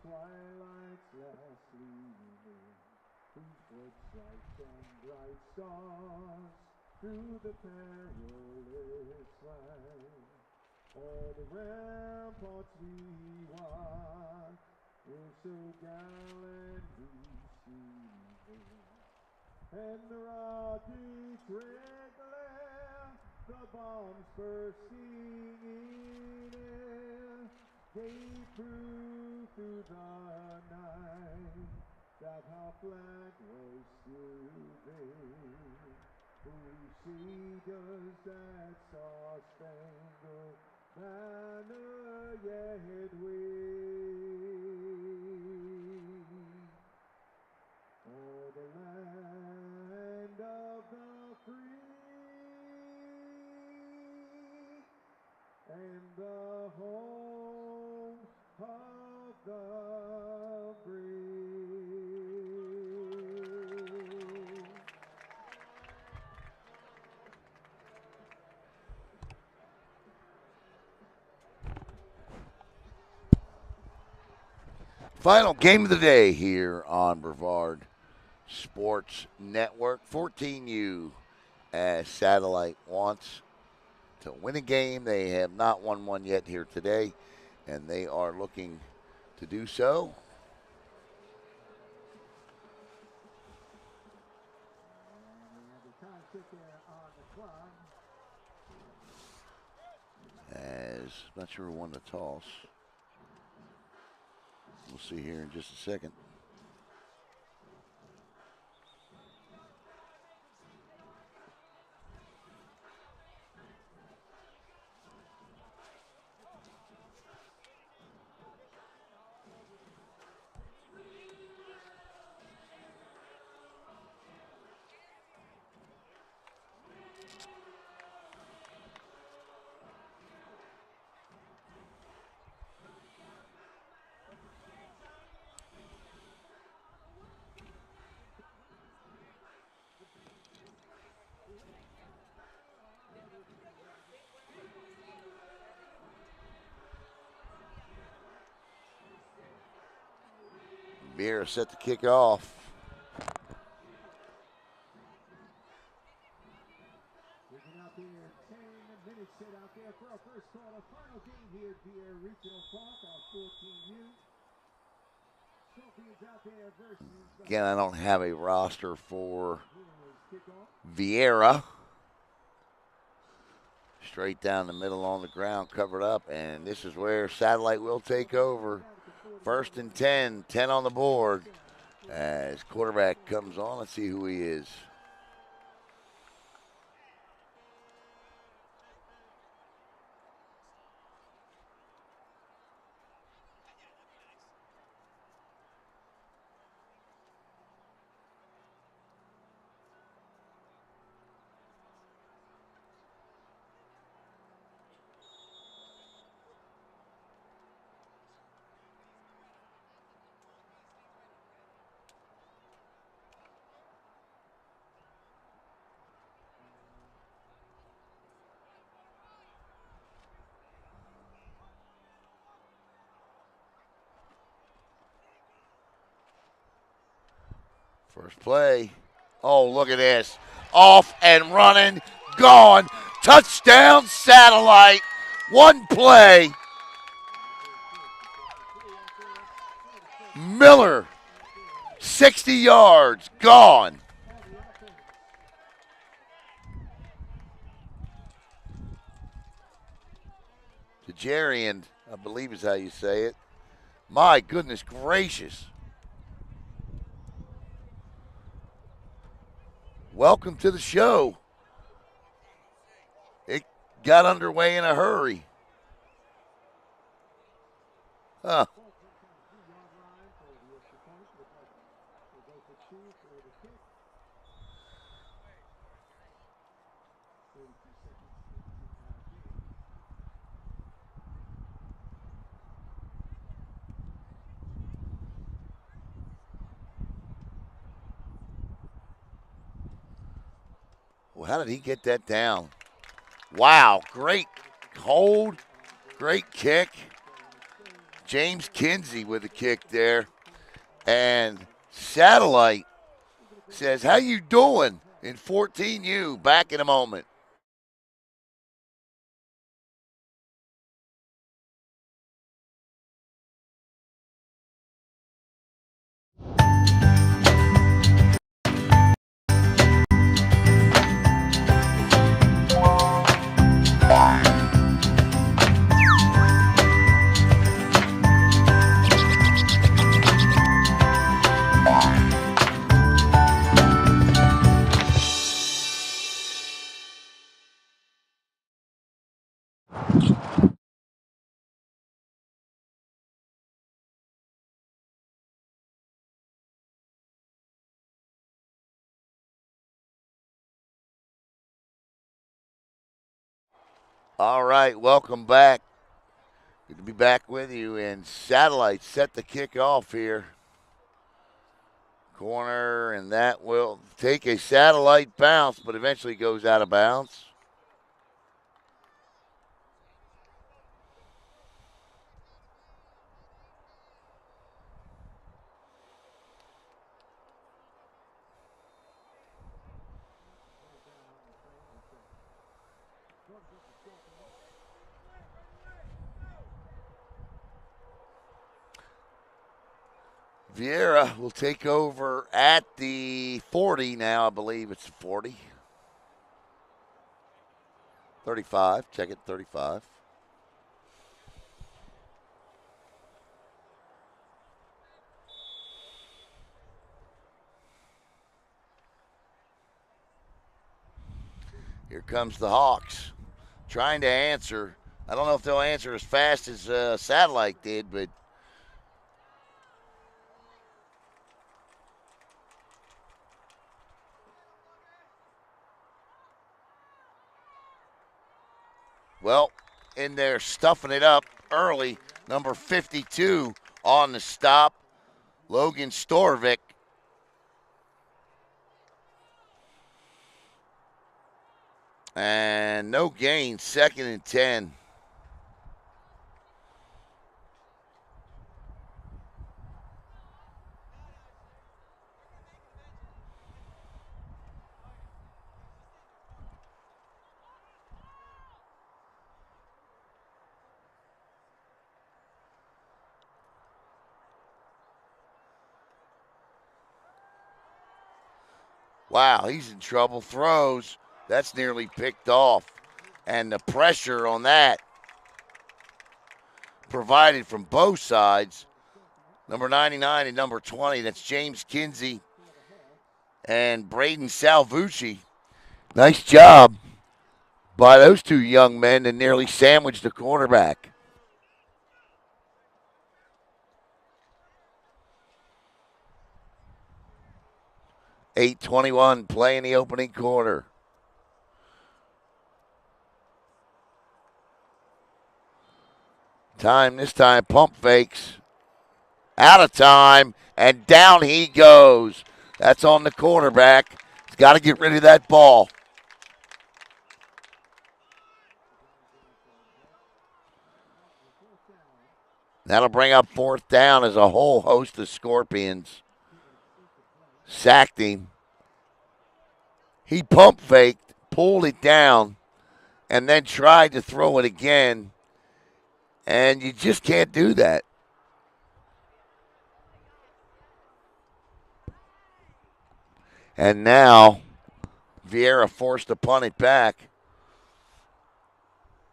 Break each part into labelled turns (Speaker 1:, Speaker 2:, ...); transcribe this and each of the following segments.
Speaker 1: twilight's last gleaming, whose footsteps and bright stars through the perilous land. All the ramparts we watch were so gallantly streaming, and the rocket's red glare, the bombs bursting in air, gave proof through the night that our flag was still there. Oh, say does that star-spangled banner yet wave? Oh, the land of the free and the home of the brave.
Speaker 2: Final game of the day here on Brevard Sports Network. 14U as Satellite wants to win a game. They have not won one yet here today, and they are looking to do so. As not sure who won the toss. We'll see here in just a second. Viera set to kick off.
Speaker 1: Looking out there, 10 minutes set out there for our first quarter. Final game here at Viera Regional Park, our 14U. Scorpions out there versus
Speaker 2: Again, I don't have a roster for Viera. Straight down the middle on the ground, covered up, and this is where Satellite will take over. First and 10, 10 on the board. As quarterback comes on, let's see who he is. First play. Oh, look at this. Off and running. Gone. Touchdown, Satellite. One play. Miller. 60 yards. Gone. To Jarian, I believe is how you say it. My goodness gracious. Welcome to the show. It got underway in a hurry. Huh. Well, how did he get that down? Wow, great hold, great kick. James Kinsey with a kick there. And Satellite says, how you doing in 14U? Back in a moment. All right, welcome back. Good to be back with you. And Satellite set the kick off here. Corner, and that will take a Satellite bounce, but eventually goes out of bounds. Viera will take over at the 40 now. I believe it's 40. 35. Check it, 35. Here comes the Hawks trying to answer. I don't know if they'll answer as fast as Satellite did, but well, in there stuffing it up early. Number 52 on the stop, Logan Storvik. And no gain, 2nd and 10. Wow, he's in trouble. Throws. That's nearly picked off. And the pressure on that provided from both sides. Number 99 and number 20, that's James Kinsey and Braden Salvucci. Nice job by those two young men to nearly sandwich the quarterback. 8:21 play in the opening quarter. This time, pump fakes. Out of time, and down he goes. That's on the quarterback. He's got to get rid of that ball. That'll bring up 4th down as a whole host of Scorpions sacked him. He pump faked, pulled it down, and then tried to throw it again. And you just can't do that. And now Viera forced to punt it back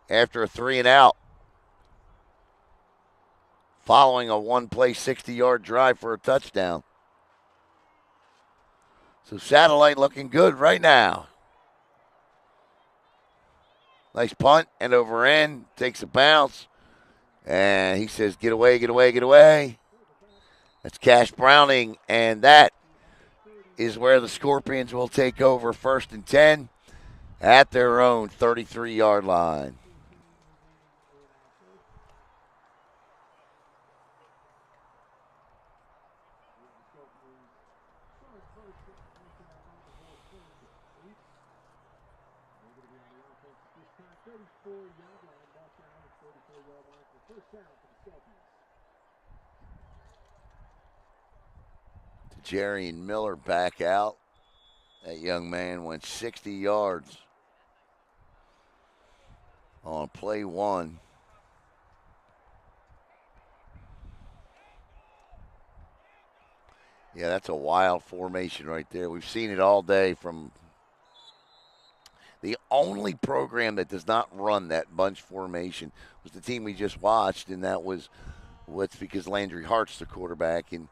Speaker 2: after a 3 and out, following a one-play 60-yard drive for a touchdown. So Satellite looking good right now. Nice punt and over end, takes a bounce. And he says, get away, get away, get away. That's Cash Browning, and that is where the Scorpions will take over 1st and 10 at their own 33-yard line. Jerry and Miller back out. That young man went 60 yards on play one. Yeah, that's a wild formation right there. We've seen it all day from the only program that does not run that bunch formation was the team we just watched, and that was what's because Landry Hart's the quarterback, and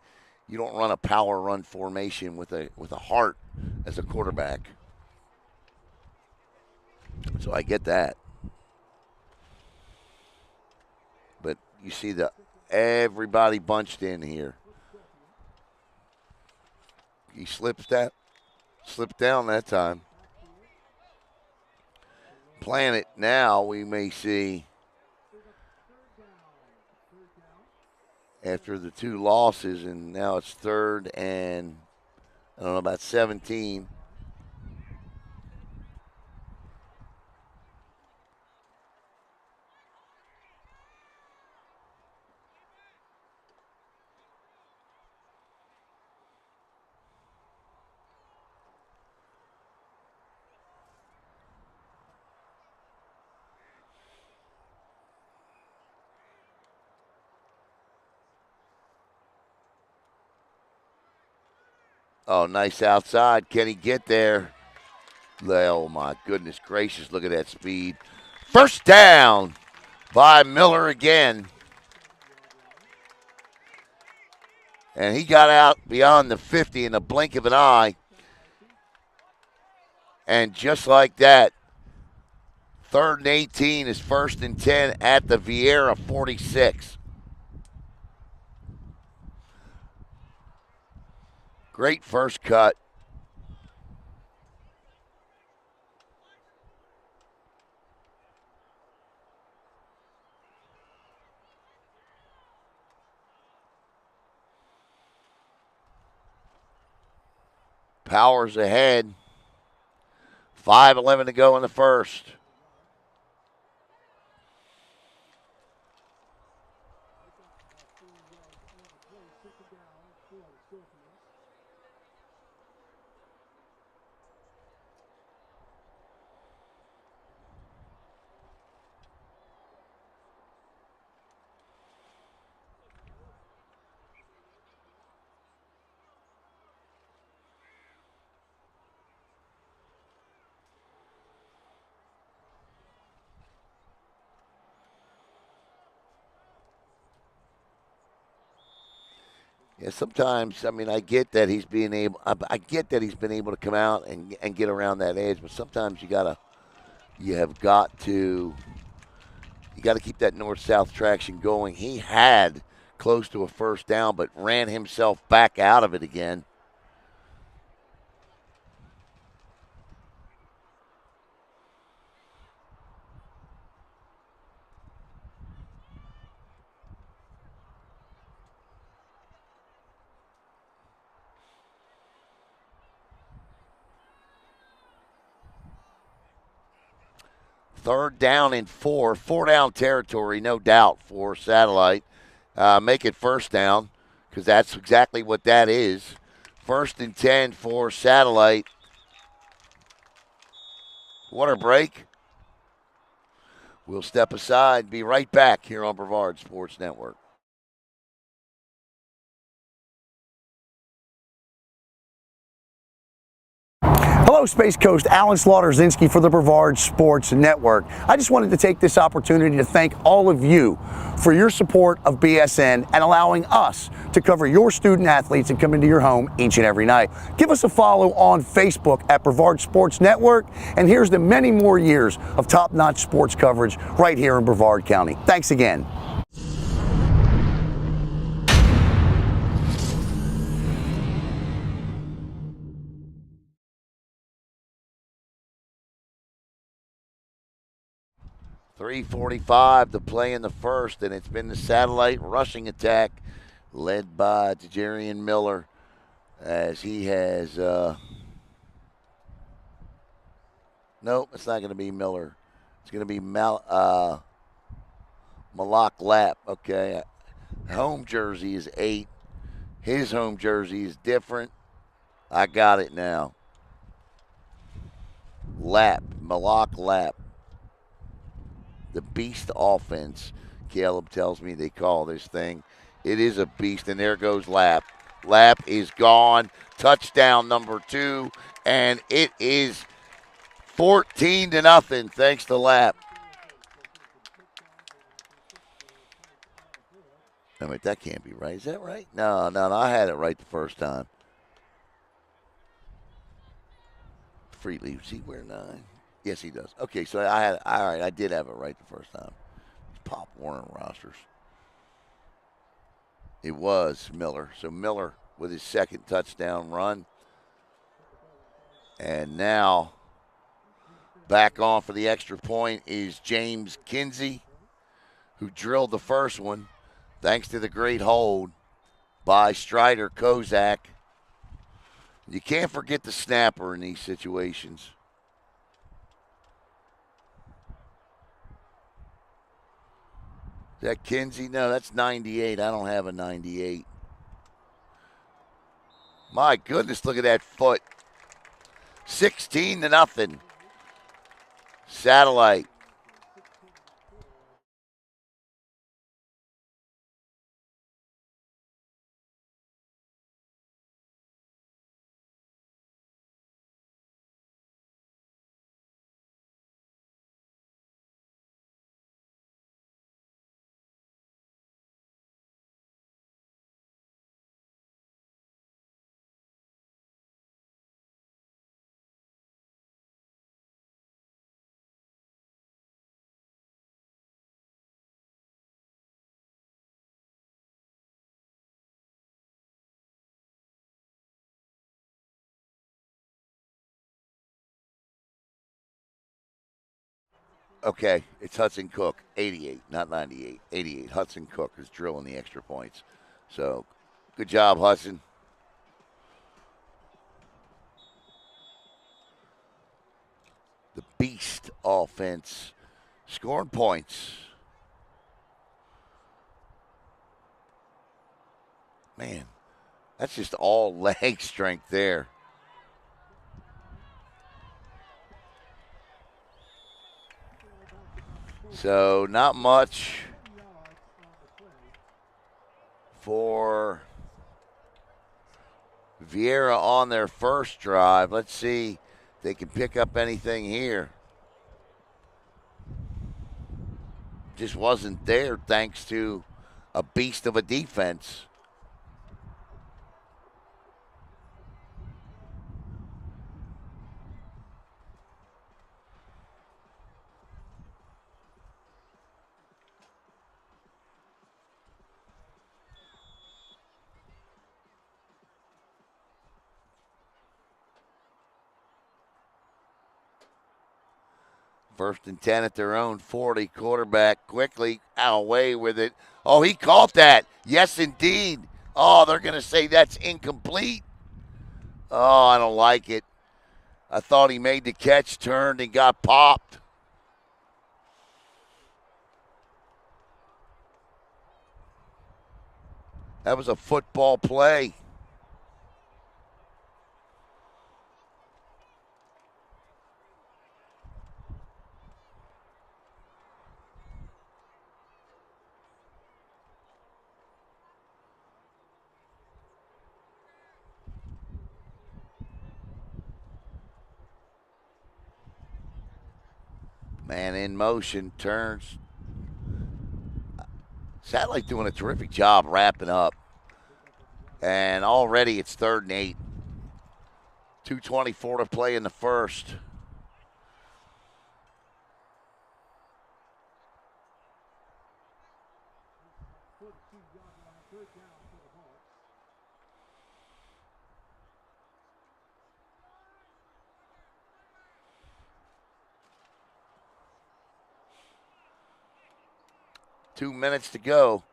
Speaker 2: you don't run a power run formation with a Hart as a quarterback. So I get that. But you see everybody bunched in here. He slipped down that time. Playing it now, we may see after the two losses, and now it's third and I don't know about 17. Oh, nice outside. Can he get there? Oh, my goodness gracious. Look at that speed. First down by Miller again. And he got out beyond the 50 in the blink of an eye. And just like that, 3rd and 18 is 1st and 10 at the Viera 46. Great first cut. Powers ahead. 5:11 to go in the first. Yeah, sometimes, I get that he's being able. I get that he's been able to come out and get around that edge, but sometimes you have got to keep that north-south traction going. He had close to a first down, but ran himself back out of it again. Third down and 4 down territory, no doubt, for Satellite. Make it first down, because that's exactly what that is. 1st and 10 for Satellite. Water break. We'll step aside, be right back here on Brevard Sports Network.
Speaker 3: Hello, Space Coast. Alan Slaughter-Zinski for the Brevard Sports Network. I just wanted to take this opportunity to thank all of you for your support of BSN and allowing us to cover your student athletes and come into your home each and every night. Give us a follow on Facebook at Brevard Sports Network, and here's to many more years of top-notch sports coverage right here in Brevard County. Thanks again.
Speaker 2: .345 to play in the first, and it's been the Satellite rushing attack led by Tajarian Miller as he has nope, it's not going to be Miller. It's going to be Malak Lap. Okay. Home jersey is 8. His home jersey is different. I got it now. Malak Lap. The beast offense, Caleb tells me they call this thing. It is a beast, and there goes Lap. Lap is gone. Touchdown number 2, and it is 14-0 thanks to Lap. I mean, that can't be right. Is that right? No, I had it right the first time. Freely, does he wear 9? Yes, he does. Okay, so I did have it right the first time. Pop Warner rosters. It was Miller. So Miller with his second touchdown run. And now back on for the extra point is James Kinsey, who drilled the first one thanks to the great hold by Strider Kozak. You can't forget the snapper in these situations. Is that Kinsey? No, that's 98. I don't have a 98. My goodness, look at that foot. 16-0. Satellite. Okay, it's Hudson Cook, 88, not 98, 88. Hudson Cook is drilling the extra points. So, good job, Hudson. The beast offense scoring points. Man, that's just all leg strength there. So, not much for Viera on their first drive. Let's see if they can pick up anything here. Just wasn't there thanks to a beast of a defense. First and 10 at their own 40. Quarterback quickly away with it. Oh, he caught that. Yes, indeed. Oh, they're going to say that's incomplete. Oh, I don't like it. I thought he made the catch, turned, and got popped. That was a football play. Man in motion, turns. Satellite doing a terrific job wrapping up. And already it's 3rd and 8. 2:24 to play in the first. Two minutes to go.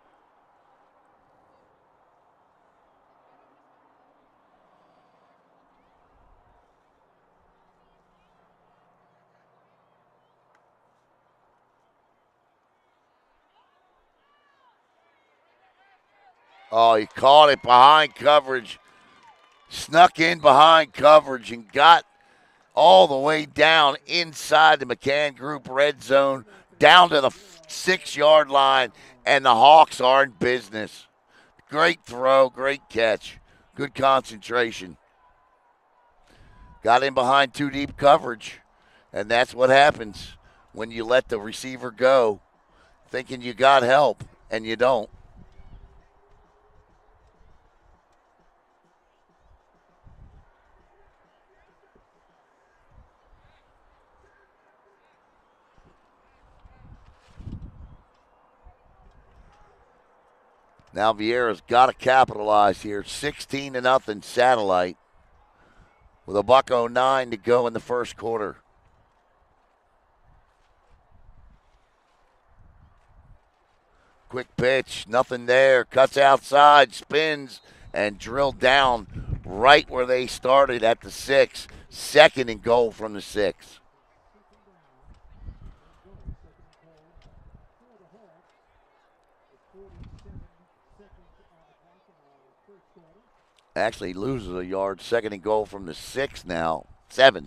Speaker 2: Oh, he caught it behind coverage, snuck in behind coverage, and got all the way down inside the McCann Group red zone, down to the 6-yard line, and the Hawks are in business. Great throw, great catch, good concentration. Got in behind too deep coverage, and that's what happens when you let the receiver go, thinking you got help, and you don't. Now Viera's got to capitalize here. 16-0 Satellite with a $1:09 to go in the first quarter. Quick pitch, nothing there. Cuts outside, spins, and drilled down right where they started at the 6. 2nd and goal from the 6. Actually loses a yard. 2nd and goal from the 6 now. 7.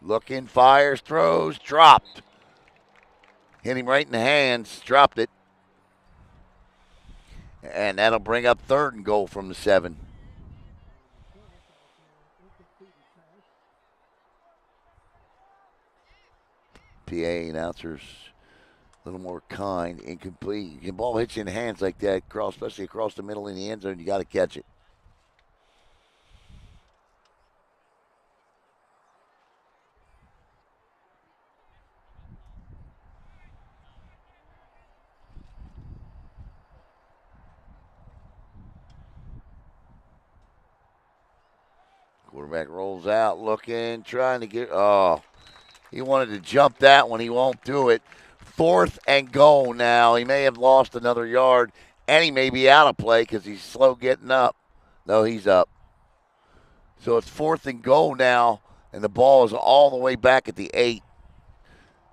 Speaker 2: Looking, fires, throws, dropped. Hit him right in the hands, dropped it. And that'll bring up 3rd and goal from the 7. PA announcers a little more kind, incomplete. The ball hits you in the hands like that, especially across the middle in the end zone, you got to catch it. Quarterback rolls out, looking, trying to get. Oh, he wanted to jump that one. He won't do it. 4th and goal now. He may have lost another yard, and he may be out of play because he's slow getting up. No, he's up. So it's 4th and goal now, and the ball is all the way back at the 8.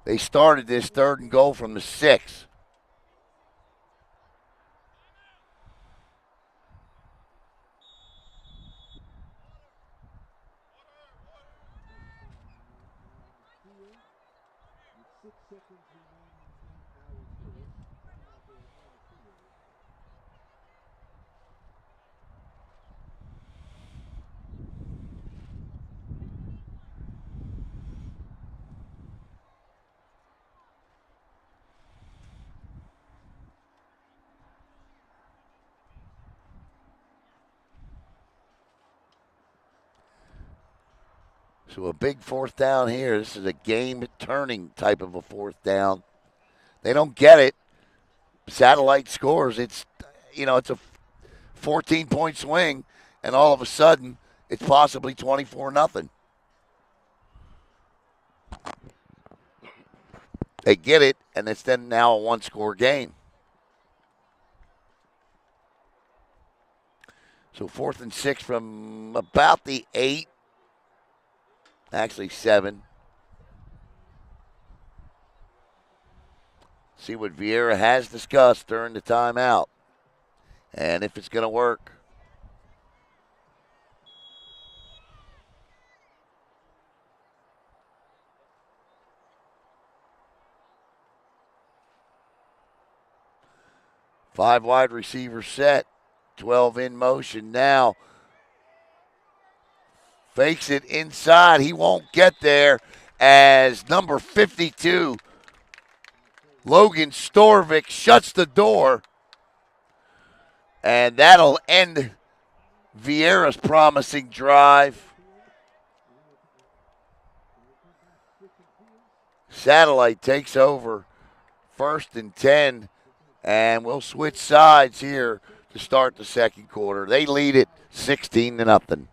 Speaker 2: They started this 3rd and goal from the 6. So a big 4th down here. This is a game-turning type of a 4th down. They don't get it. Satellite scores. It's a 14-point swing, and all of a sudden, it's possibly 24-0. They get it, and it's then now a 1-score game. So 4th and 6 from about the 8. Actually 7. See what Viera has discussed during the timeout and if it's going to work. Five wide receivers set. 12 in motion now. Fakes it inside. He won't get there as number 52, Logan Storvik, shuts the door. And that'll end Viera's promising drive. Satellite takes over 1st and 10. And we'll switch sides here to start the second quarter. They lead it 16-0.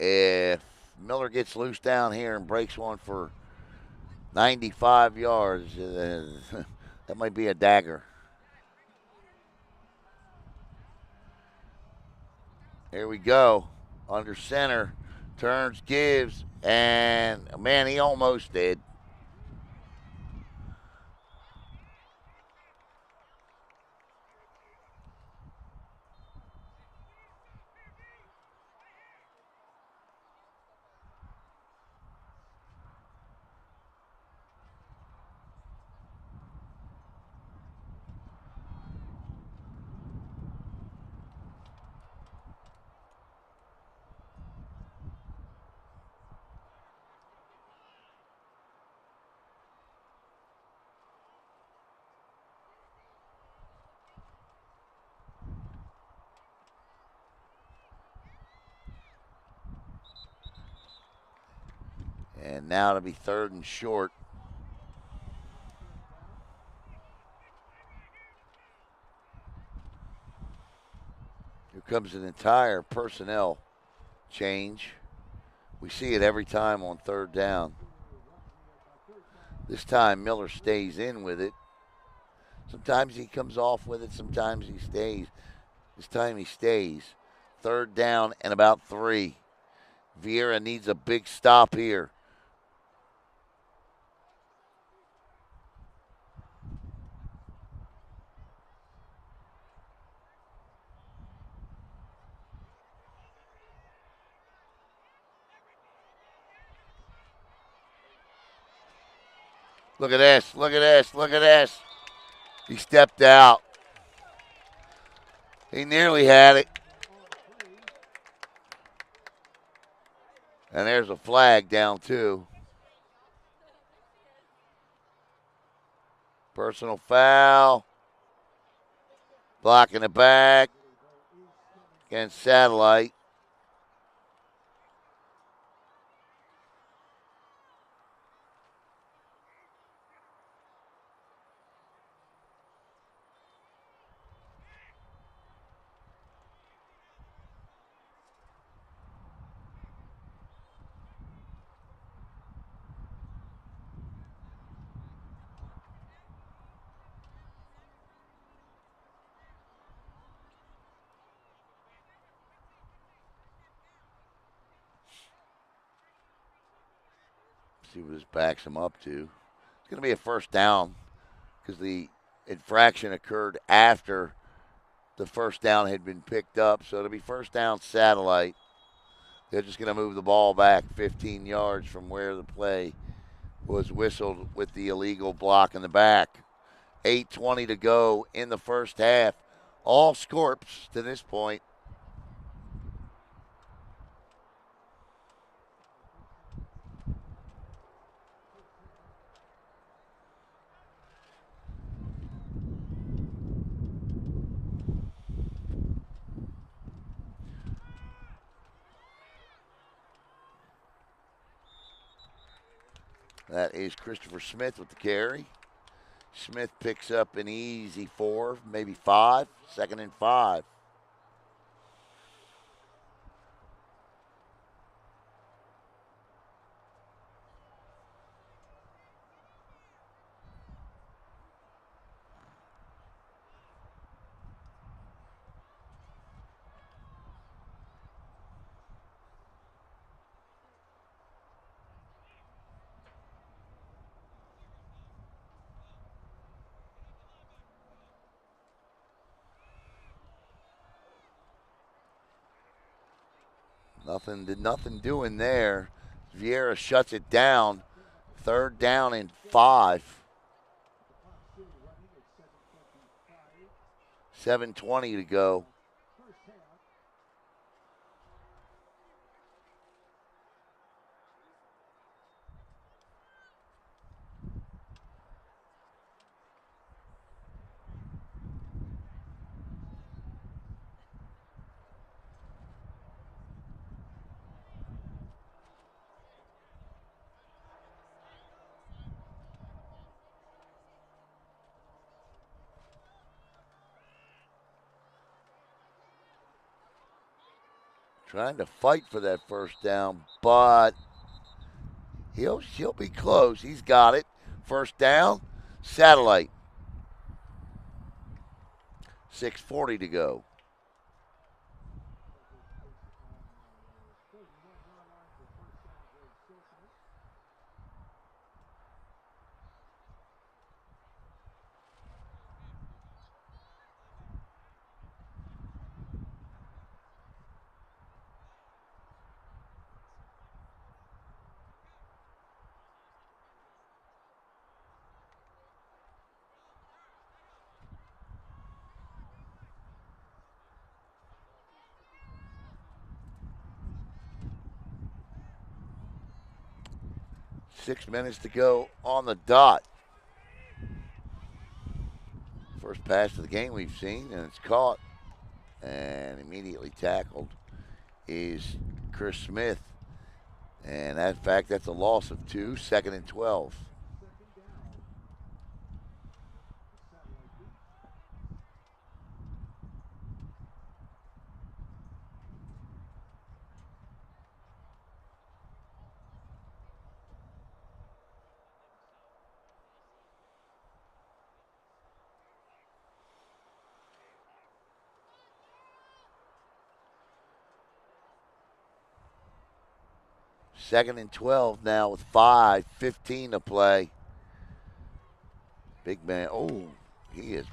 Speaker 2: If Miller gets loose down here and breaks one for 95 yards, that might be a dagger. Here we go. Under center. Turns, gives, and man, he almost did. And now to be third and short. Here comes an entire personnel change. We see it every time on third down. This time Miller stays in with it. Sometimes he comes off with it, sometimes he stays. This time he stays. Third down and about 3. Viera needs a big stop here. Look at this, look at this, look at this. He stepped out. He nearly had it. And there's a flag down 2. Personal foul. Blocking the back against Satellite. See what this backs him up to. It's going to be a first down because the infraction occurred after the first down had been picked up. So it'll be first down Satellite. They're just going to move the ball back 15 yards from where the play was whistled with the illegal block in the back. 8:20 to go in the first half. All Scorps to this point. That is Christopher Smith with the carry. Smith picks up an easy 4, maybe 5. 2nd and 5. Nothing doing there. Viera shuts it down. 3rd down and 5. 7:20 to go. Trying to fight for that first down, but he'll be close. He's got it. First down, Satellite. 6:40 to go. 6 minutes to go on the dot. First pass of the game we've seen, and it's caught and immediately tackled is Chris Smith. And in fact, that's a loss of 2, 2nd and 12. Second and 12 now with 5:15 to play. Big man, he is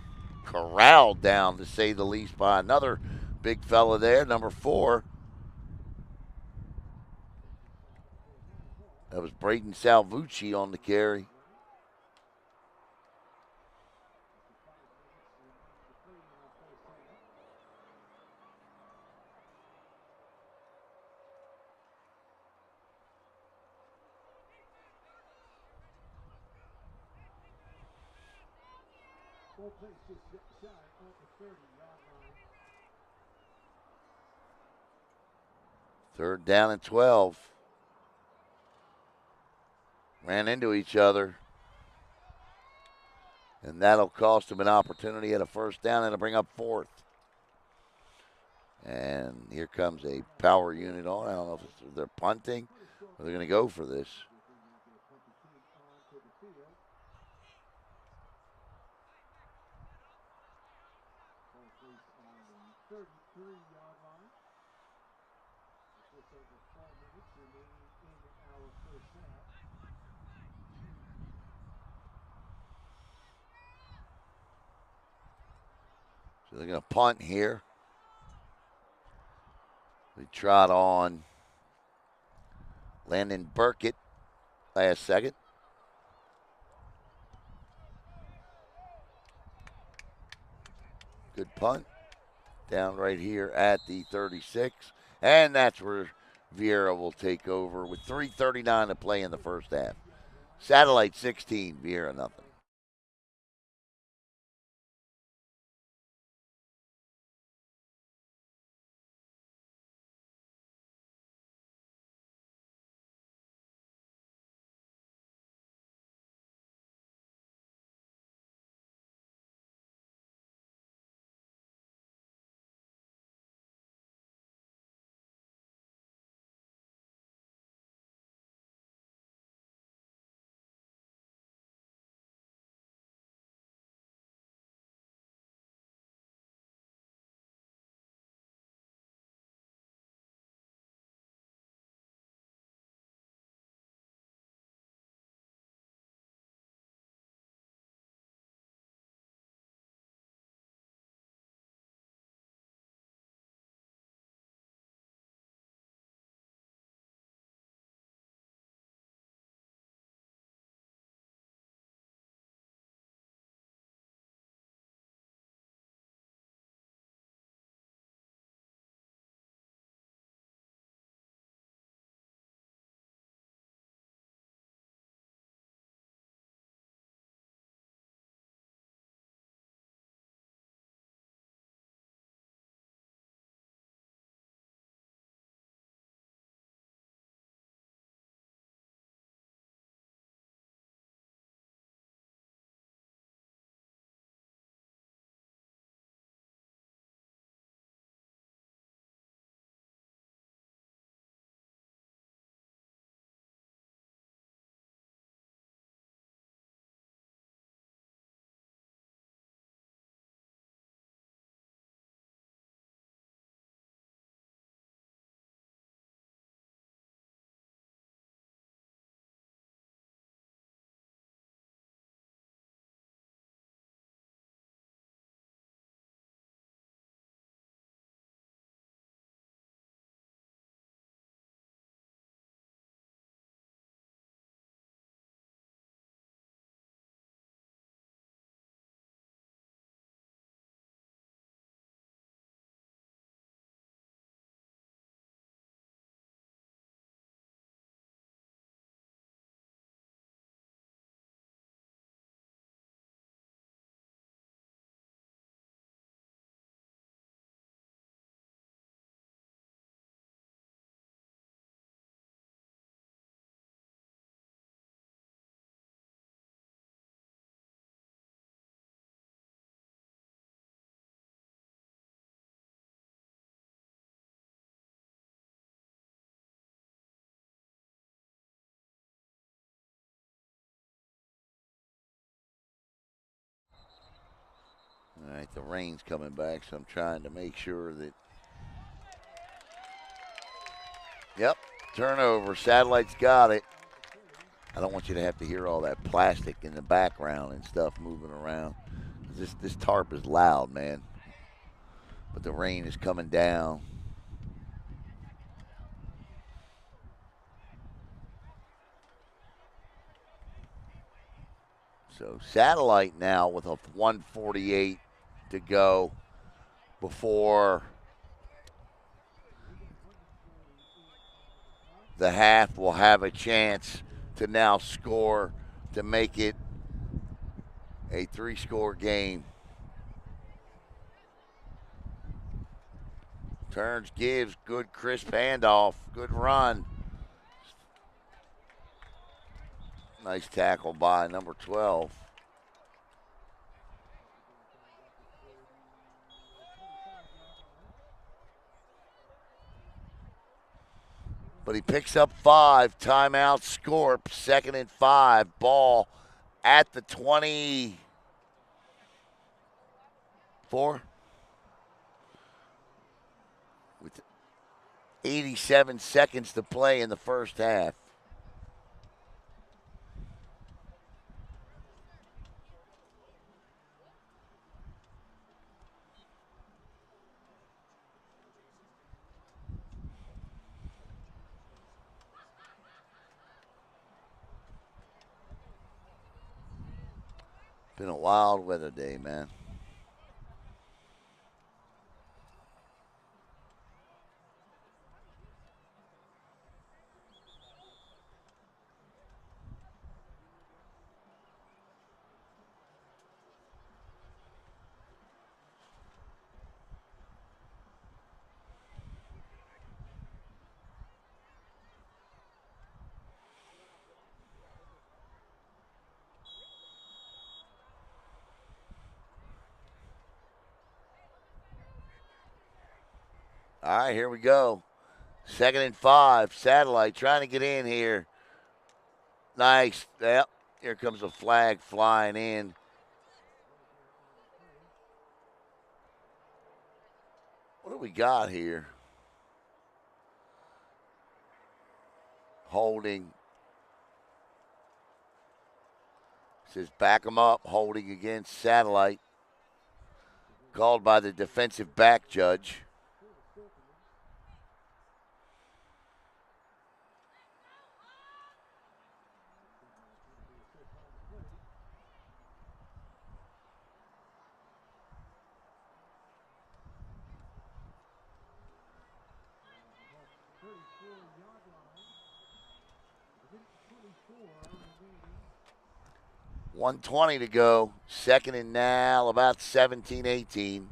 Speaker 2: corralled down, to say the least, by another big fella there, number 4. That was Braden Salvucci on the carry. Third down and 12. Ran into each other. And that'll cost them an opportunity at a first down and to bring up 4th. And here comes a power unit on. I don't know if they're punting or they're going to go for this. So they're going to punt here. They trot on Landon Burkett last second. Good punt. Down right here at the 36. And that's where Viera will take over with 3:39 to play in the first half. Satellite 16, Viera nothing. All right, the rain's coming back, so I'm trying to make sure that. Yep, turnover. Satellite's got it. I don't want you to have to hear all that plastic in the background and stuff moving around. This tarp is loud, man. But the rain is coming down. So Satellite now with a 148 to go before the half will have a chance to now score to make it a 3-score game. Turns, gives, good crisp handoff, good run. Nice tackle by number 12. But he picks up 5. Timeout, Scorp. 2nd and 5. Ball at the 24. With 87 seconds to play in the first half. Been a wild weather day, man. All right, here we go. 2nd and 5. Satellite trying to get in here. Nice. Yep. Here comes a flag flying in. What do we got here? Holding. Says back him up. Holding against Satellite. Called by the defensive back judge. .120 to go. 2nd and now, about 17, 18.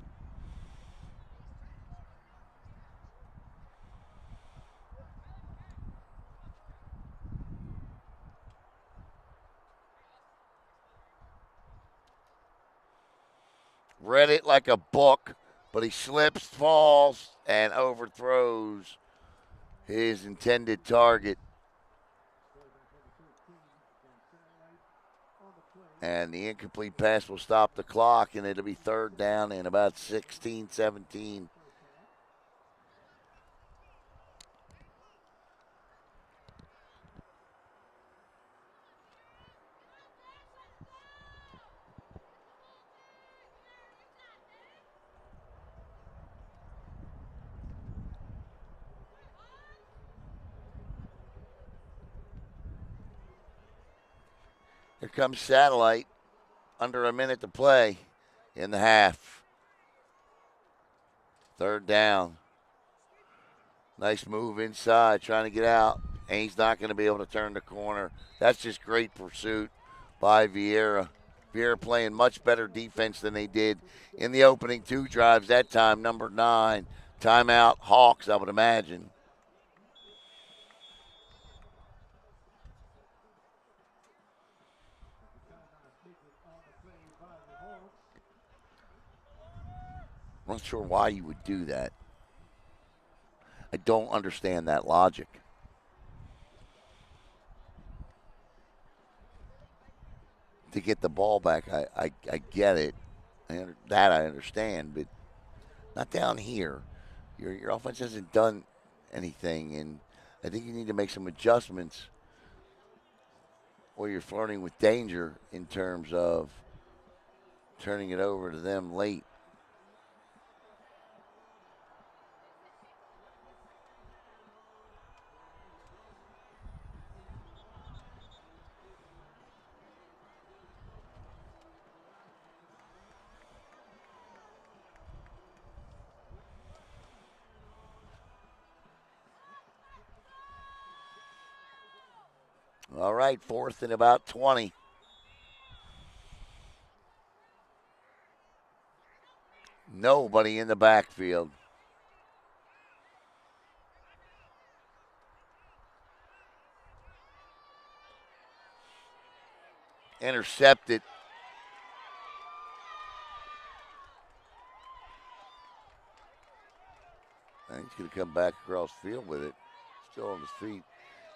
Speaker 2: Read it like a book, but he slips, falls, and overthrows his intended target. And the incomplete pass will stop the clock, and it'll be 3rd down and about 16, 17. Here comes Satellite. Under a minute to play in the half. 3rd down. Nice move inside, trying to get out. And he's not going to be able to turn the corner. That's just great pursuit by Viera. Viera playing much better defense than they did in the opening 2 drives. That time, number 9. Timeout, Hawks, I would imagine. I'm not sure why you would do that. I don't understand that logic. To get the ball back, I get it. That I understand, but not down here. Your offense hasn't done anything, and I think you need to make some adjustments, or you're flirting with danger in terms of turning it over to them late. All right, 4th and about 20. Nobody in the backfield. Intercepted. And he's going to come back across the field with it. Still on his feet.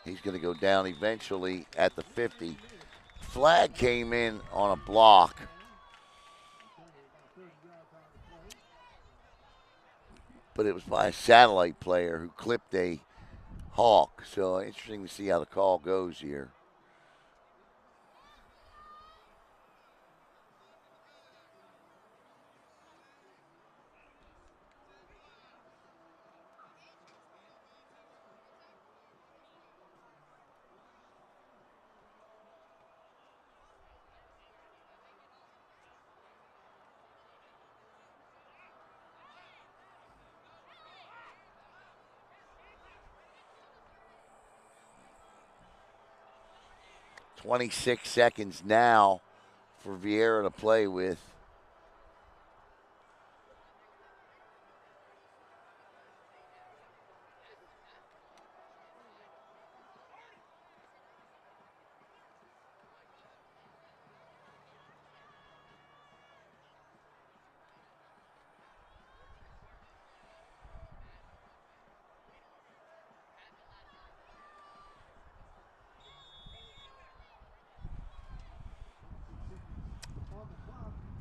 Speaker 2: He's going to go down eventually at the 50. Flag came in on a block. But it was by a satellite player who clipped a Hawk. So interesting to see how the call goes here. $26 seconds now for Viera to play with.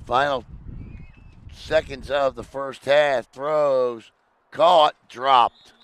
Speaker 2: Final seconds of the first half. Throws, caught, dropped.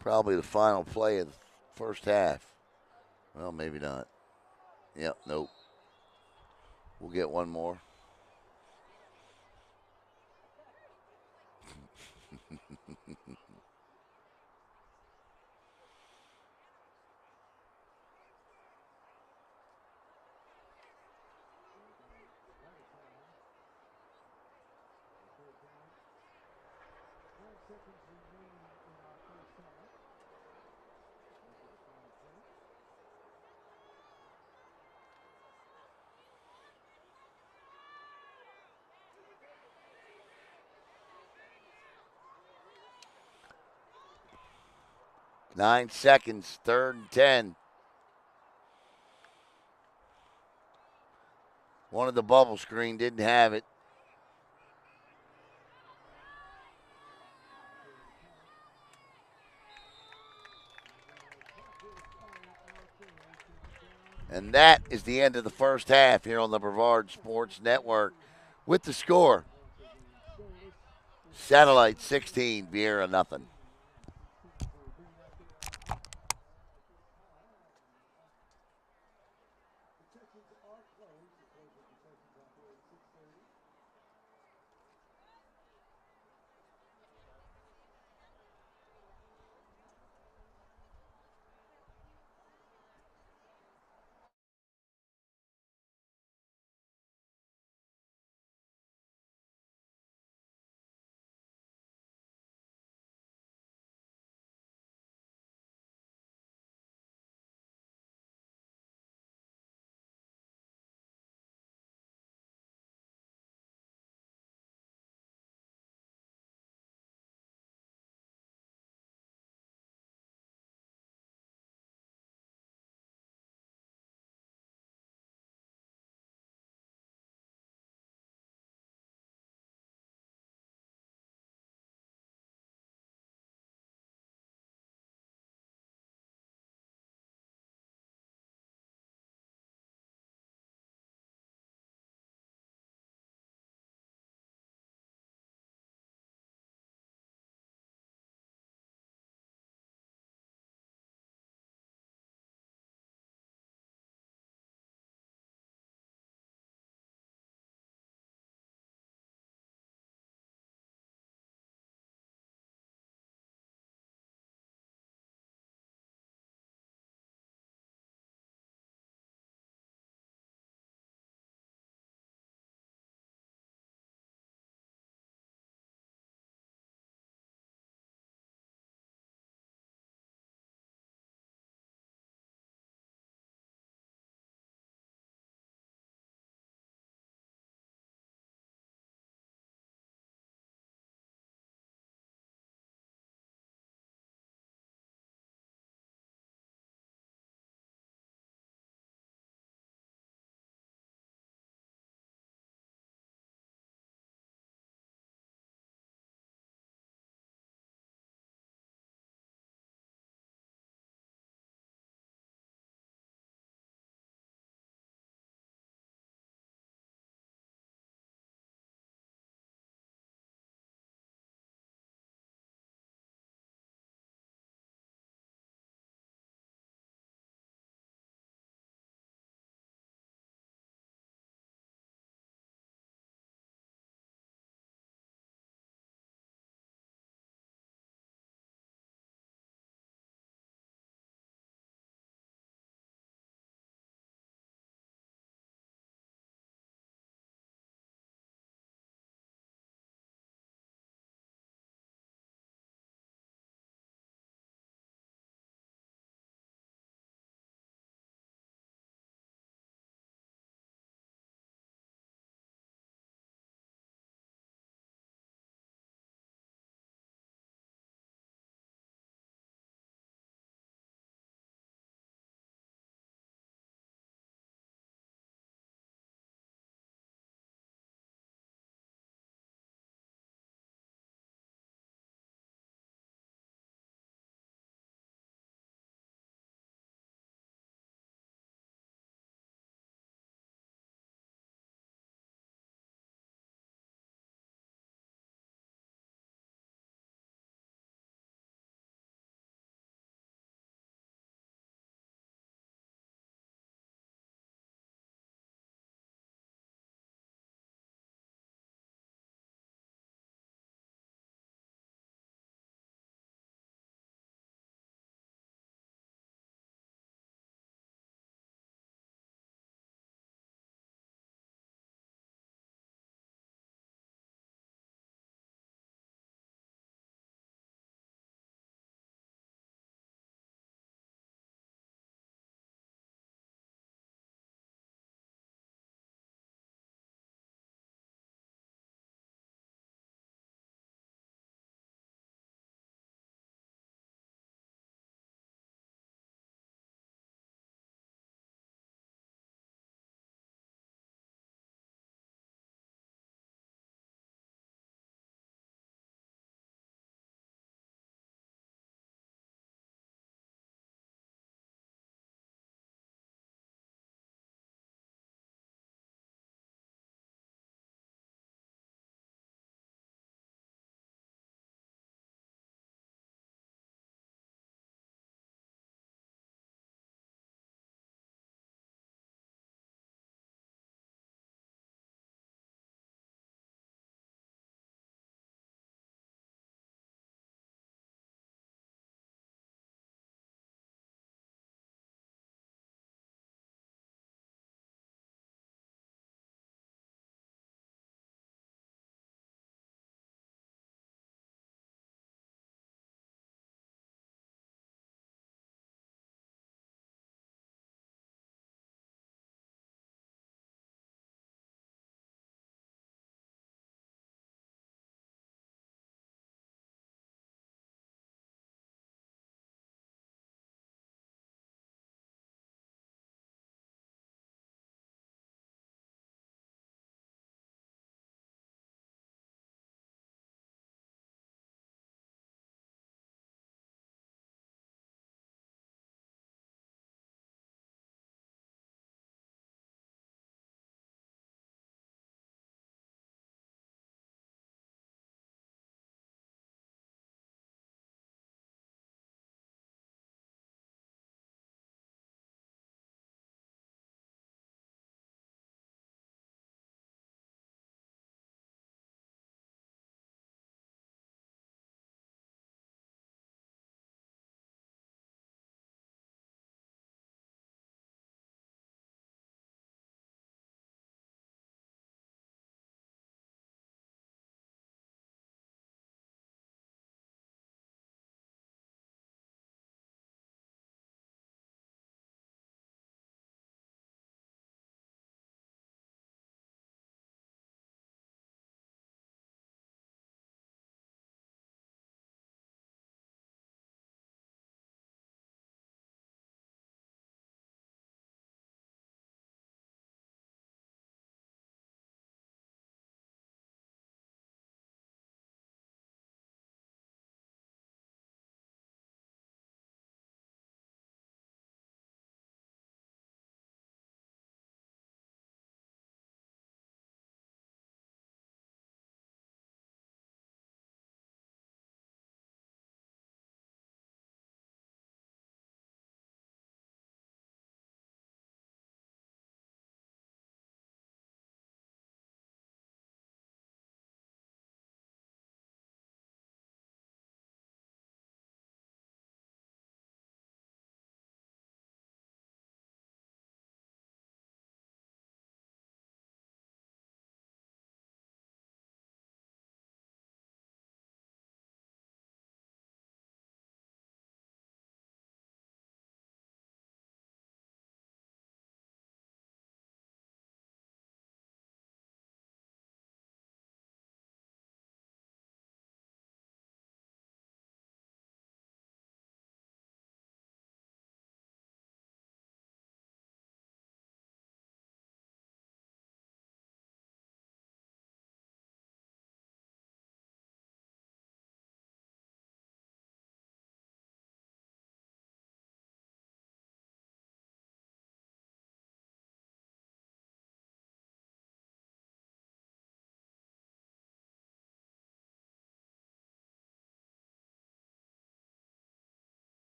Speaker 2: Probably the final play of the first half. Well, maybe not. Yep, nope. We'll get one more. Nine seconds, 3rd and 10. One of the bubble screen didn't have it. And that is the end of the first half here on the Brevard Sports Network. With the score, Satellite 16, Viera nothing.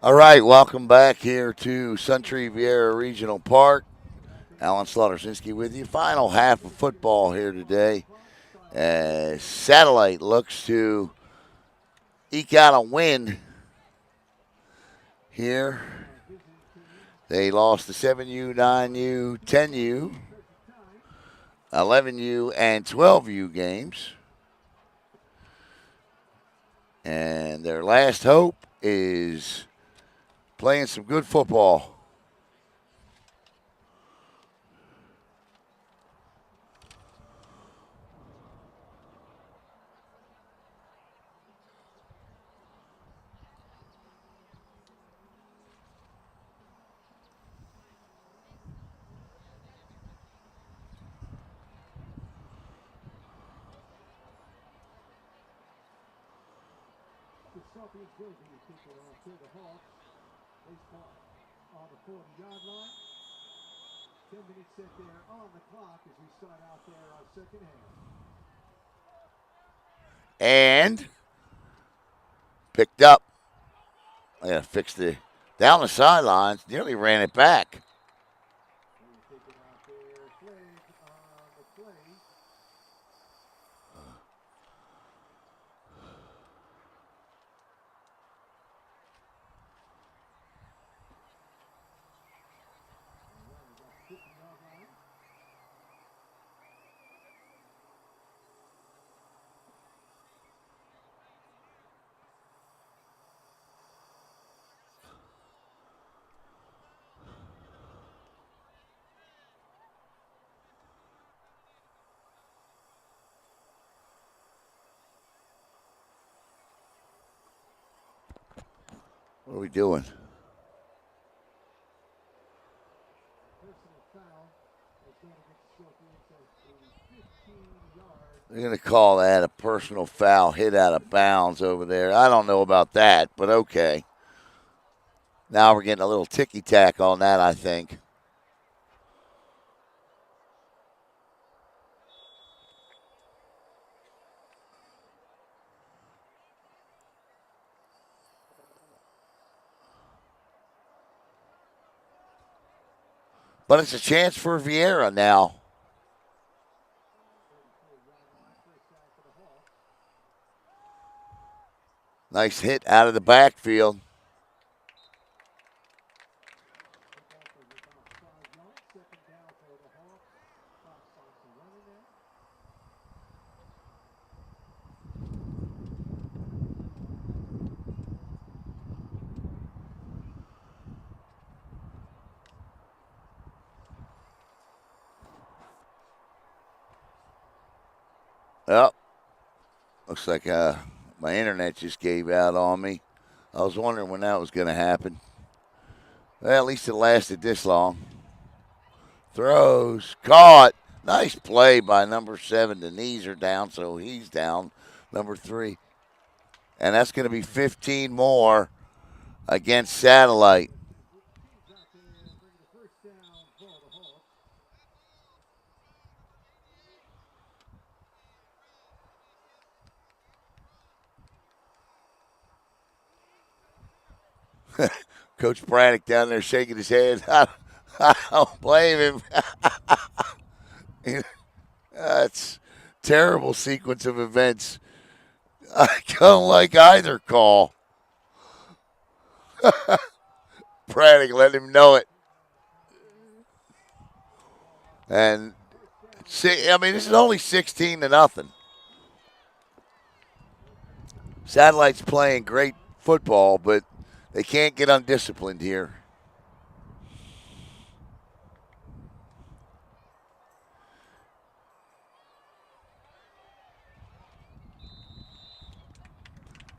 Speaker 2: All right, welcome back here to Suntree Viera Regional Park. Alan Slaughter-Zinski with you. Final half of football here today as Satellite looks to eke out a win here. They lost the 7U, 9U, 10U, 11U, and 12U games. And their last hope is playing some good football.
Speaker 1: The Scorpions will be kicking off to the Hawks. Baseball on the 40-yard line. 10 minutes set there on the clock as we start out there our second half.
Speaker 2: And picked up. I got to fix the down the sidelines. Nearly ran it back.
Speaker 1: Take it out there. Flag on the play.
Speaker 2: What are we doing?
Speaker 1: Personal foul. It's going against Scorpions at a 15-yard.
Speaker 2: They're going to call that a personal foul, hit out of bounds over there. I don't know about that, but okay. Now we're getting a little ticky-tack on that, I think. But it's a chance for Viera now. Nice hit out of the backfield. Yep. Looks like my internet just gave out on me. I was wondering when that was going to happen. Well, at least it lasted this long. Throws. Caught. Nice play by number 7. The knees are down, so he's down. Number 3. And that's going to be 15 more against Satellite. Coach Braddock down there shaking his head. I don't blame him. That's terrible sequence of events. I don't like either call. Braddock let him know it. And see, I mean, this is only 16-0. Satellite's playing great football, but they can't get undisciplined here.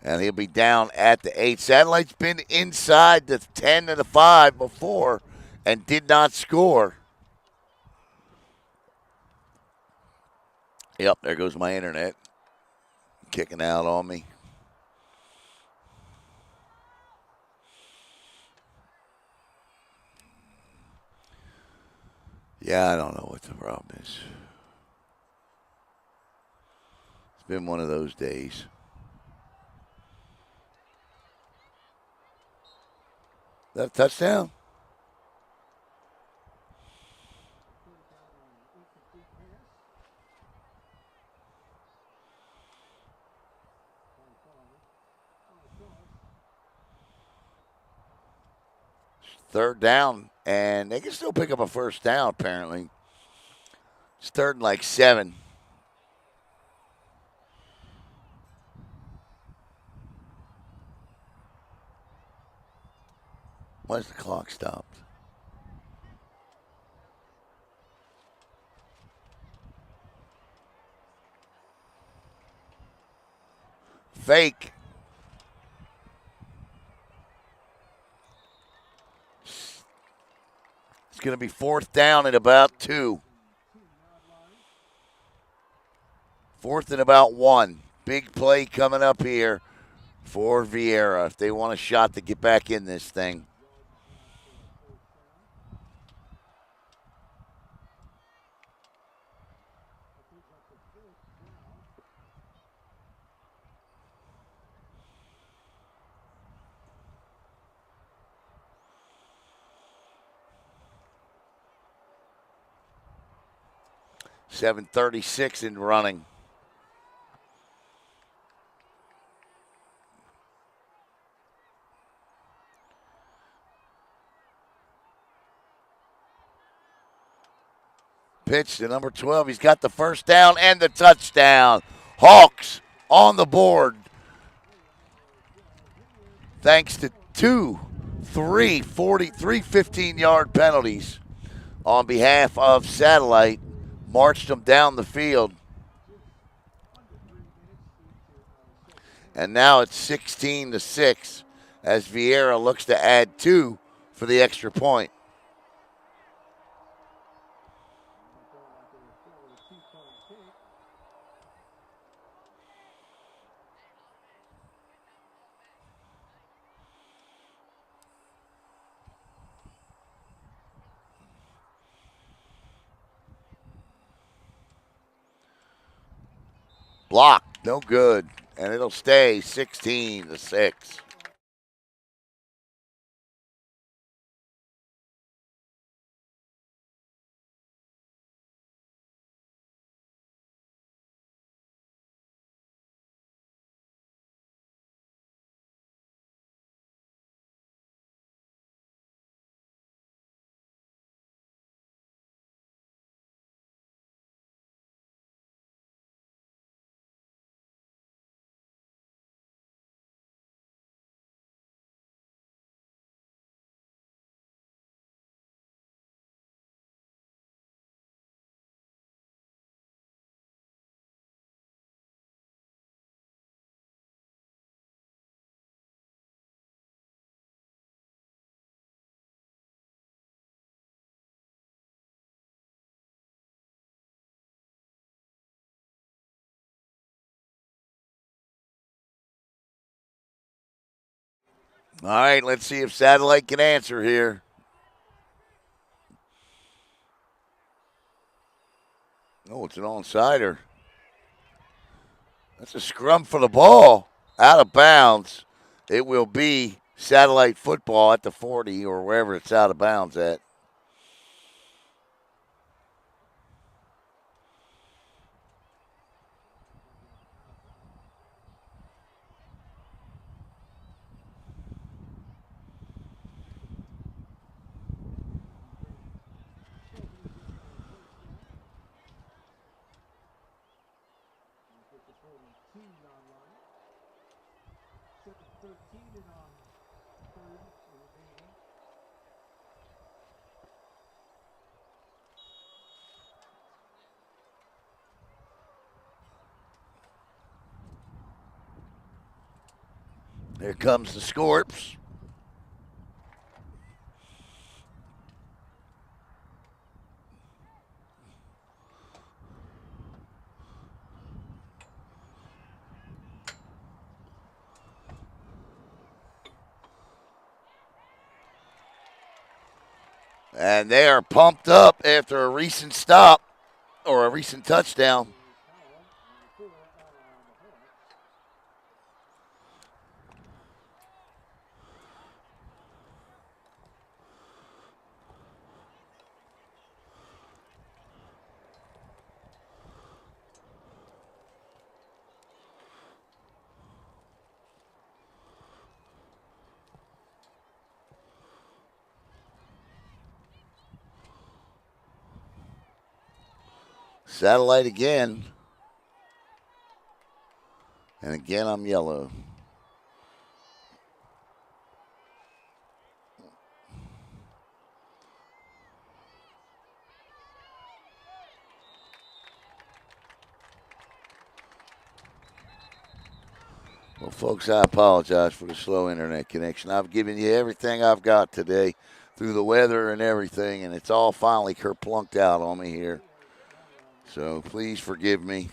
Speaker 2: And he'll be down at the 8. Satellite's been inside the 10 and the 5 before and did not score. Yep, there goes my internet. Kicking out on me. Yeah, I don't know what the problem is. It's been one of those days. That a touchdown?
Speaker 1: Third down on an incomplete pass. By Farmer. On the toss.
Speaker 2: Third down, and they can still pick up a first down, apparently. It's third and like 7. Why's the clock stopped? Fake. It's going to be fourth down at about 2.
Speaker 1: 2-yard line.
Speaker 2: Fourth and about 1. Big play coming up here for Viera if they want a shot to get back in this thing.
Speaker 1: Yards down for a first down. That brings up the fourth down.
Speaker 2: .736 in running. Pitch to number 12. He's got the first down and the touchdown. Hawks on the board. Thanks to 2, 3, 15-yard penalties on behalf of Satellite. Marched them down the field. And now it's 16-6 as Viera looks to add 2 for the extra point. Blocked, no good, and it'll stay 16-6. All right, let's see if Satellite can answer here. Oh, it's an onside-er. That's a scrum for the ball. Out of bounds. It will be Satellite football at the 40 or wherever it's out of bounds at. Here comes the Scorps. And they are pumped up after a recent stop or a recent touchdown. Satellite again. And again, I'm yellow. Well, folks, I apologize for the slow internet connection. I've given you everything I've got today through the weather and everything, and it's all finally kerplunked out on me here. So please forgive me.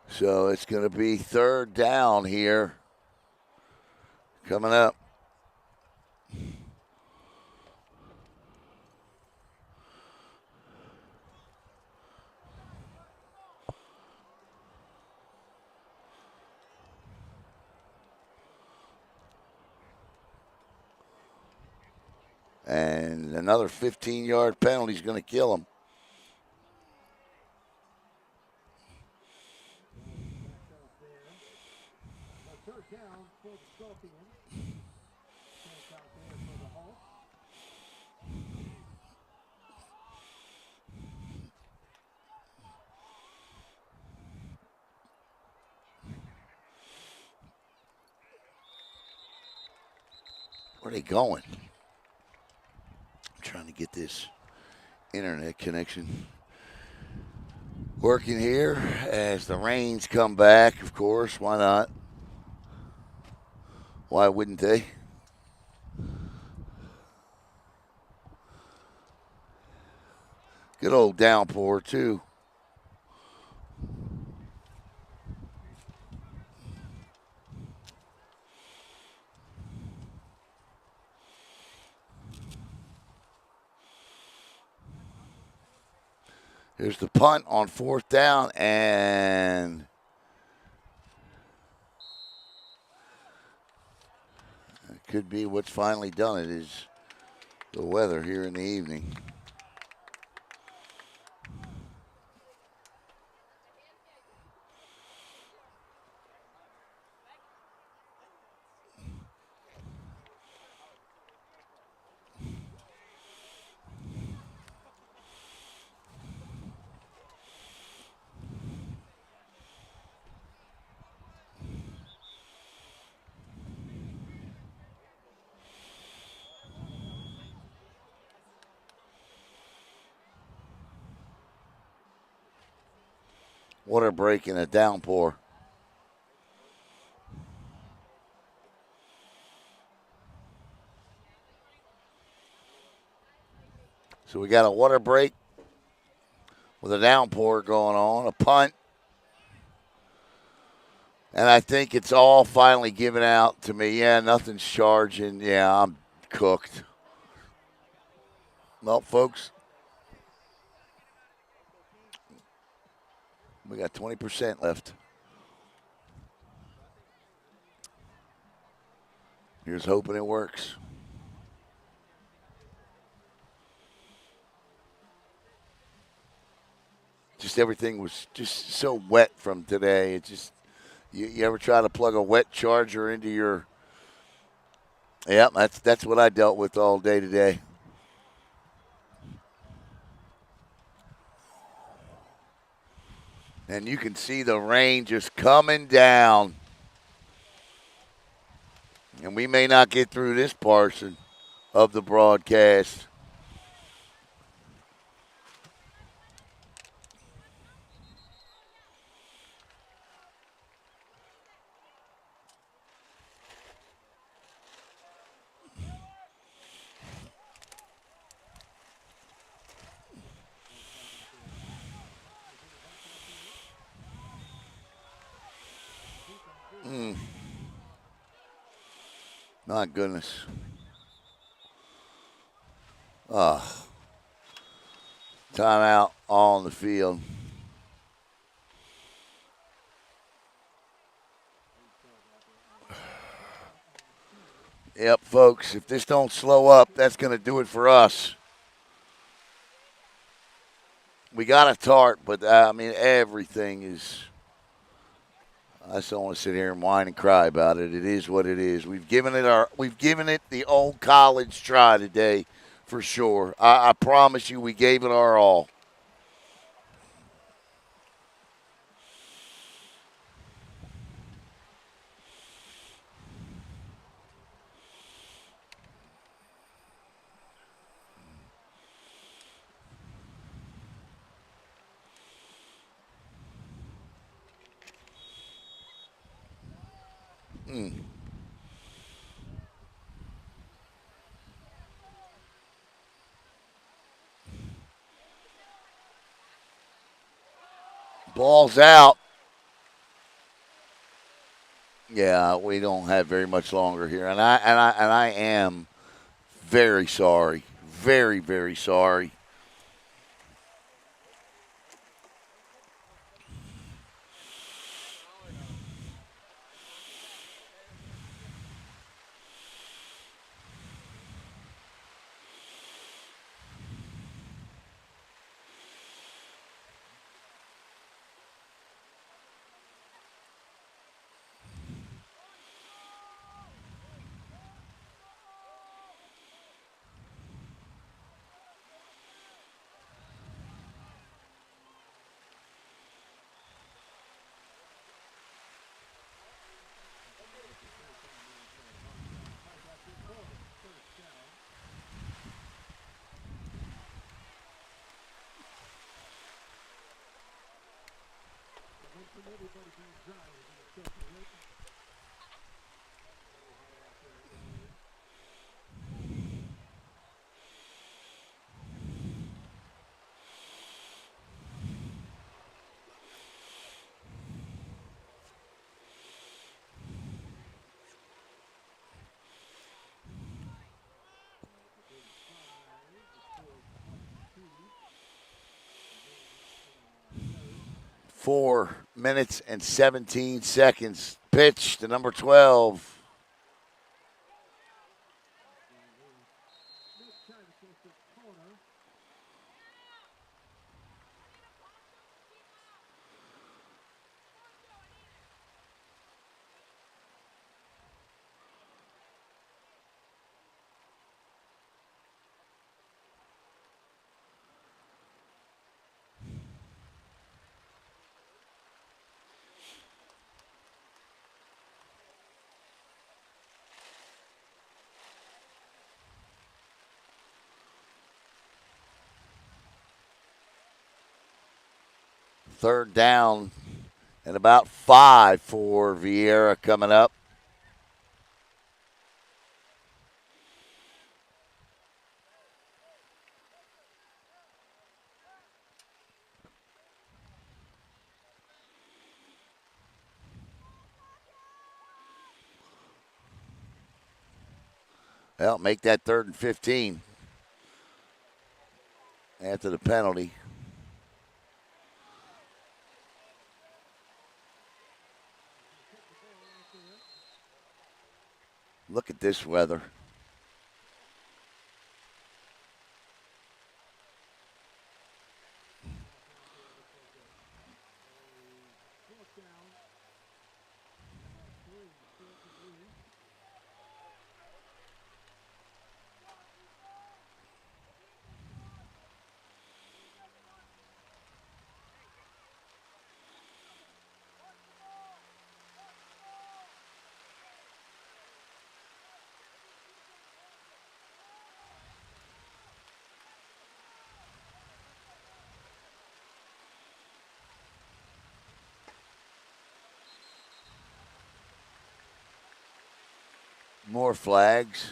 Speaker 2: So it's going to be third down here coming up. And another 15-yard penalty is going to kill him. Where are they going? I'm trying to get this internet connection working here as the rains come back, of course. Why not? Why wouldn't they? Good old downpour, too. Here's the punt on fourth down, and it could be what's finally done it is the weather here in the evening. Water break and a downpour. So we got a water break with a downpour going on, a punt. And I think it's all finally given out to me. Yeah, nothing's charging. Yeah, I'm cooked. Well, folks, we got 20% left. Here's hoping it works. Just everything was just so wet from today. It just, you ever try to plug a wet charger into your, yeah, that's what I dealt with all day today. And you can see the rain just coming down. And we may not get through this portion of the broadcast. My goodness. Timeout on the field. Yep, folks, if this don't slow up, that's going to do it for us. We got a tart, but, I mean, everything is I just don't want to sit here and whine and cry about it. It is what it is. We've given it the old college try today, for sure. I promise you, we gave it our all. Mm. Ball's out. Yeah, we don't have very much longer here, and I am very sorry, very very sorry. 4 minutes and 17 seconds. Pitch to number 12. Third down and about 5 for Viera coming up. Well, make that 3rd and 15 after the penalty. Look at this weather. More flags.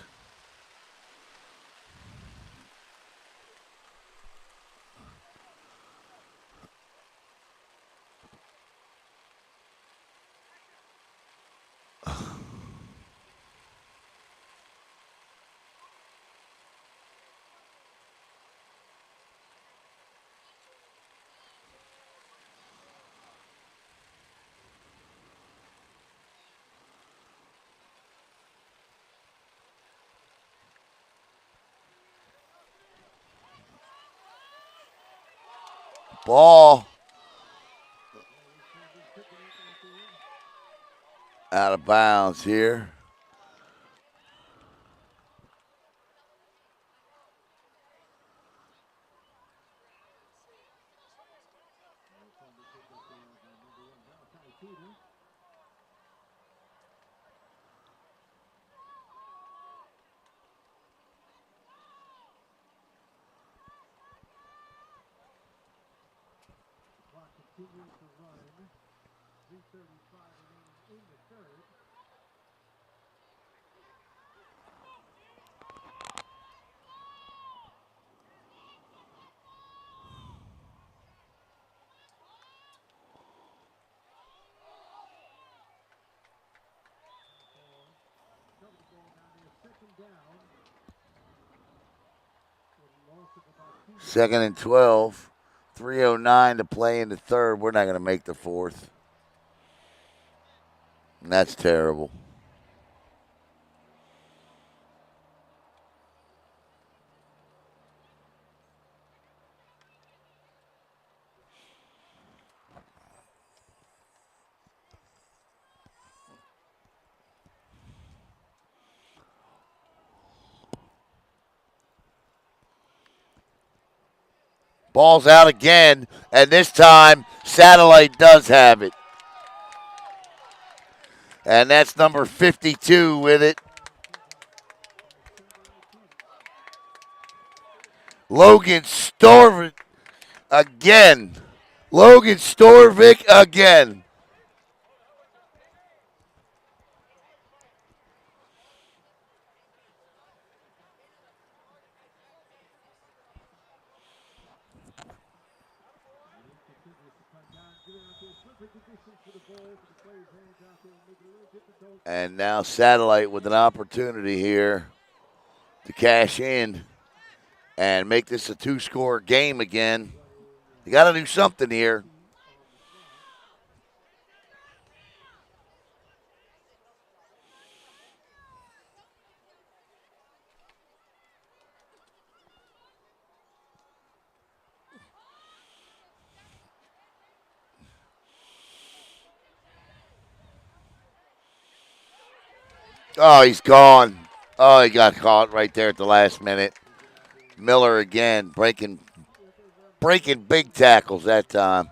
Speaker 2: Ball. Out of bounds here.
Speaker 1: Continuing to run. 3:35 remaining in the third. Cover the ball down there. Second down. With a loss of about 2 yards.
Speaker 2: 2nd and 12. 3:09 to play in the third. We're not going to make the fourth. And that's terrible. Ball's out again, and this time Satellite does have it. And that's number 52 with it. Logan Storvik again. Logan Storvik again. And now Satellite with an opportunity here to cash in and make this a two-score game again. You got to do something here. Oh, he's gone. Oh, he got caught right there at the last minute. Miller again breaking big tackles that time.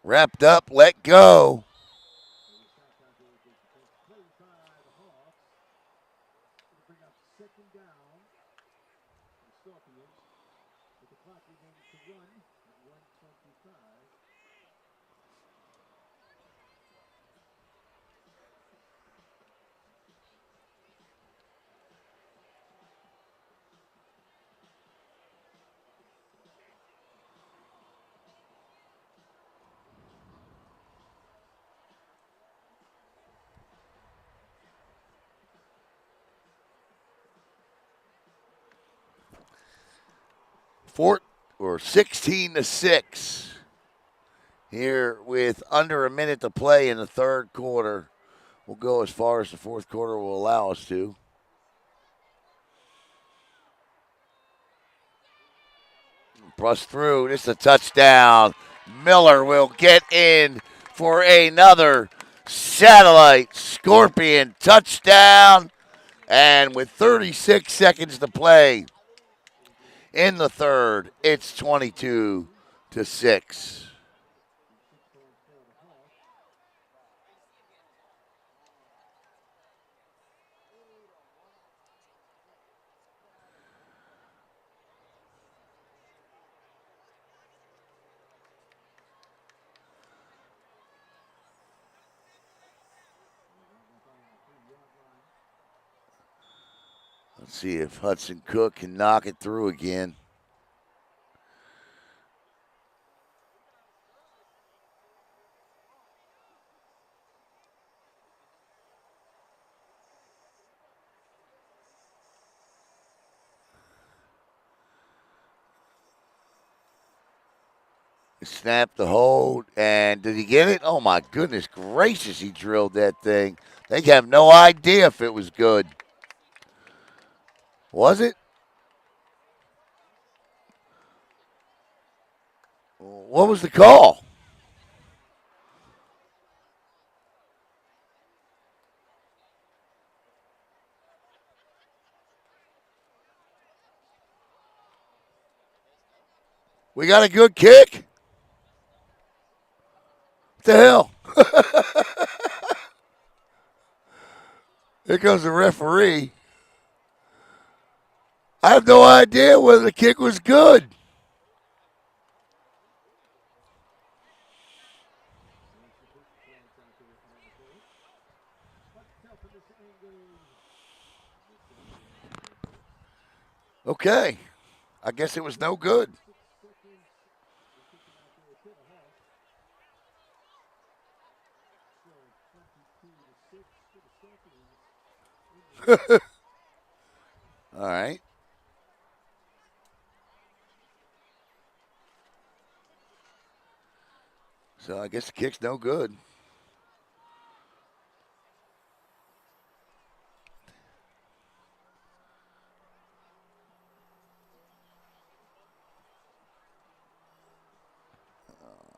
Speaker 2: Wrapped up, let go. Or 16-6 here with under a minute to play in the third quarter. We'll go as far as the fourth quarter will allow us to. Bust through. This is a touchdown. Miller will get in for another Satellite Scorpion touchdown. And with 36 seconds to play in the third, it's 22-6. Let's see if Hudson Cook can knock it through again. Snapped the hold, and did he get it? Oh, my goodness gracious, he drilled that thing. They have no idea if it was good. Was it? What was the call? We got a good kick? What the hell? Here comes the referee. I have no idea whether the kick was good. Okay. I guess it was no good. All right. So I guess the kick's no good.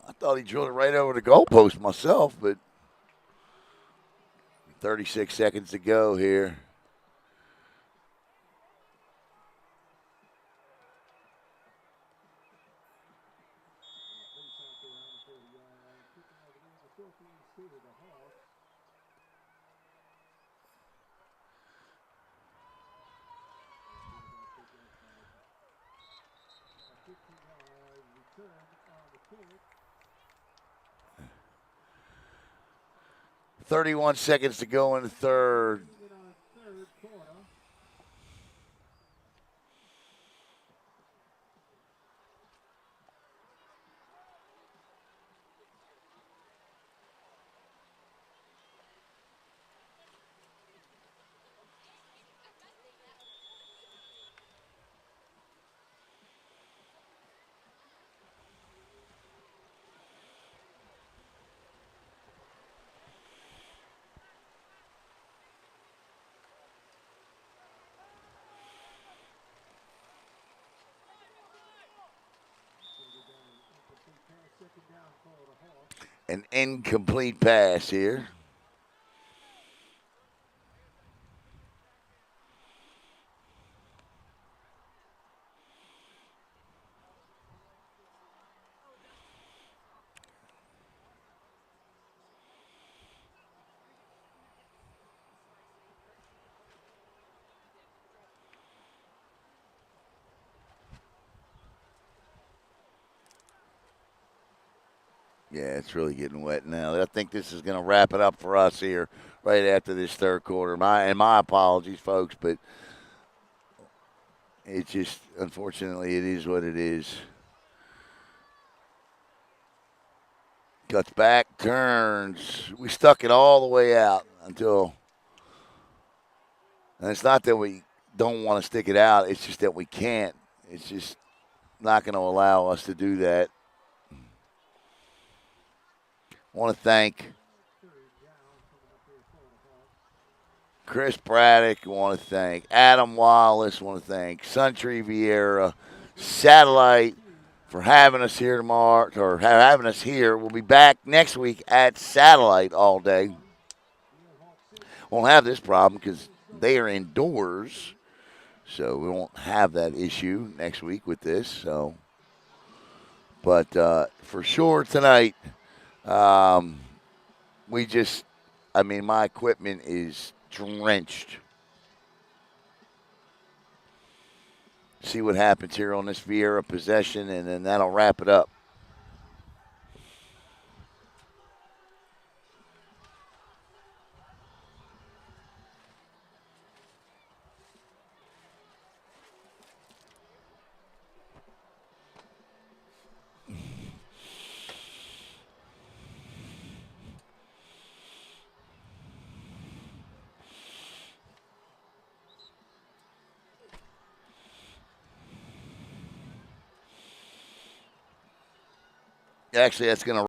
Speaker 2: I thought he drilled it right over the goalpost myself, but 36 seconds to go here.
Speaker 1: Return on the kick.
Speaker 2: 31 seconds to go in the third.
Speaker 1: Third quarter.
Speaker 2: An incomplete pass here. Yeah, it's really getting wet now. I think this is going to wrap it up for us here right after this third quarter. My apologies, folks, but it's just, unfortunately, it is what it is. Cuts back, turns. We stuck it all the way out until, and it's not that we don't want to stick it out. It's just that we can't. It's just not going to allow us to do that. I want to thank Chris Braddock. I want to thank Adam Wallace. I want to thank Suntree Viera, Satellite for having us here tomorrow, or having us here. We'll be back next week at Satellite all day. Won't have this problem because they are indoors, so we won't have that issue next week with this. So, but for sure tonight, we just, I mean, my equipment is drenched. See what happens here on this Viera possession, and then that'll wrap it up. Actually, that's going to